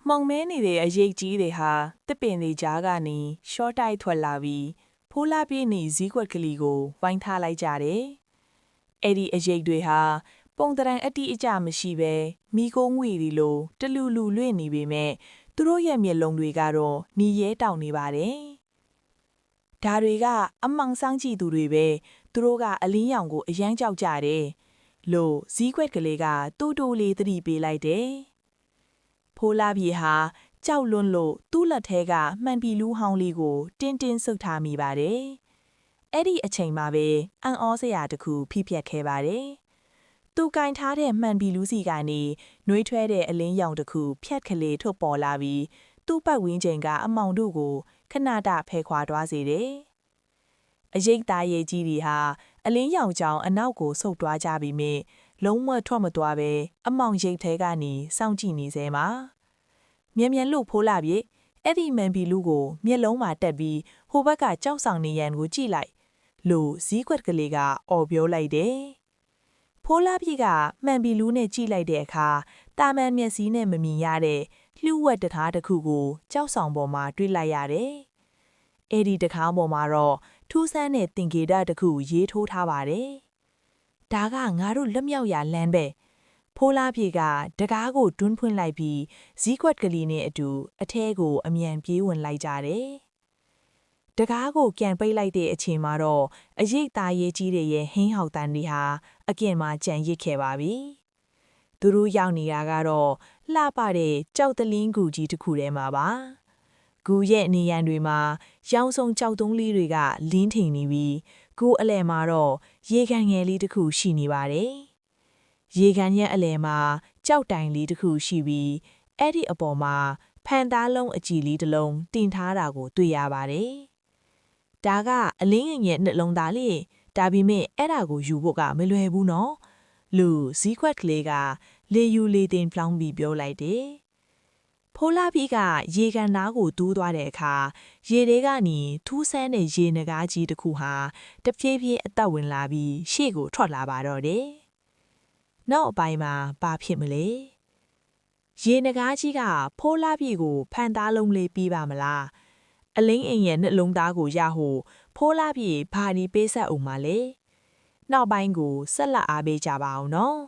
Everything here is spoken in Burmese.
မောင်မဲနေတဲ့အရေးကြီးတွေဟာတစ်ပင်တွေကြားကနေရှော့တိုက်ထွက်လာပြီးဖိုးလာပြည့်နေဇီးကွက်ကလေးကိုဝိုင်းထားလိုက်ကြတယ်။အဲ့ဒီအရေးတွေဟာပုံတရံအတိအကျမရှိပဲမိကိုငွေရီလိုတလူလူလွင့်နေပေမဲ့သူတို့ရဲ့မျက်လုံးတွေကတော့နီရဲတောင်နေပါတယ်။ဒါတွေကအမောင်ဆောင်ကြည့်သူတွေပဲသူတို့ကအလင်းရောင်ကိုအယမ်းကြောက်ကြတယ်လို့ဇီးကွက်ကလေးကတူတူလေးသတိပေးလိုက်တယ်။ဖိုးလာပြေဟာကြောက်လွန်းလို့သူ့လက်ထဲကမှန်ပီလူးဟောင်းလေးကိုတင်းတင်းဆုပ်ထားမိပါတယ်။အဲ့ဒီအချိန်မှာပဲအံ့ဩစရာတစ်ခုဖိဖြက်ခဲ့ပါတယ်။သူကင်ထားတဲ့မှန်ပီလူးစီကနေနှွေးထွဲတဲ့အလင်းရောင်တစ်ခုဖြတ်ကလေးထုတ်ပေါ်လာပြီးသူ့ပတ်ဝန်းကျင်ကအမောင်တို့ကိုခဏတာဖယ်ခွာသွားစေတယ်။အရေးသားရဲ့ကြီးတွေဟာအလင်းရောင်ကြောင်အနောက်ကိုဆုတ်သွားကြပြီးမြင်လုံးဝထွက်မသွားပဲအမောင်ရိတ်ထဲကနေစောင့်ကြည့်နေစေမှာမြန်လို့ဖိုးလာပြေအဲ့ဒီမန်ပီလူကိုမျက်လုံးမှာတက်ပြီးဟိုဘက်ကကြောက်ဆောင်နေရန်ကိုကြည့်လိုက်လို့ဇီးကွက်ကလေးကအော်ပြောလိုက်တယ်ဖိုးလာပြေကမှန်ပီလူနဲ့ကြည့်လိုက်တဲ့အခါတာမန်မျက်စိနဲ့မမြင်ရတဲ့လှူဝက်တကားတစ်ခုကိုကြောက်ဆောင်ပေါ်မှာတွေ့လိုက်ရတယ်အဲ့ဒီတကားပေါ်မှာတော့ထူးဆန်းတဲ့သင်္ကေတတစ်ခုရေးထိုးထားပါတယ်ဒါကငါတို့လက်မြောက်ရလမ်းပဲဖိုးလာပြေကတကားကိုတွန်းဖွင့်လိုက်ပြီးဇီးကွက်ကလေးနဲ့အတူအထဲကိုအမြန်ပြေးဝင်လိုက်ကြတယ်။တကားကိုပြန်ပိတ်လိုက်တဲ့အချိန်မှာတော့အရေးသားရေးကြီးတဲ့ရဲ့ဟင်းဟောက်တန်းတွေဟာအကင်မှာကြံရစ်ခဲ့ပါပြီ။သူတို့ရောက်နေတာကတော့လှပတဲ့ကြောက်တလင်းကူကြီးတစ်ခုထဲမှာပါ။ဂူရဲ့နေရန်တွေမှာရောင်စုံကြောက်တုံးလေးတွေကလင်းထိန်နေပြီးဂူအလယ်မှာတော့ရေကန်ငယ်လေးတစ်ခုရှိနေပါတယ်။ရေကန်ရဲ့အလယ်မှာကြောက်တိုင်လေးတစ်ခုရှိပြီးအဲ့ဒီအပေါ်မှာဖန်သားလုံးအကြည်လေးတစ်လုံးတင်ထားတာကိုတွေ့ရပါတယ်။ဒါကအလင်းငယ်ရဲ့နှလုံးသားလေးဒါပေမဲ့အဲ့ဒါကိုယူဖို့ကမလွယ်ဘူးနော်။လူဇီးခွက်ကလေးကလေယူလေတင်ပြောင်းပြီးပြောလိုက်တယ်။ဖိုးလာပြီးကရေကန်သားကိုတူးသွားတဲ့အခါရေထဲကနေထူးဆန်းတဲ့ရေနဂါးကြီးတစ်ခုဟာတဖြည်းဖြည်းအသက်ဝင်လာပြီးရှေ့ကိုထွက်လာပါတော့တယ်။နောက်အပိုင်းမှာဘာဖြစ်မလဲရေနဂါးကြီးကဖိုးလာပြေကိုဖန်သားလုံးလေးပြီးပါမလားအလင်းအိမ်ရဲ့နှလုံးသားကိုရဟုဖိုးလာပြေဘာဒီပေးဆက်အောင်မလဲနောက်ပိုင်းကိုဆက်လက်အားပေးကြပါအောင်နော်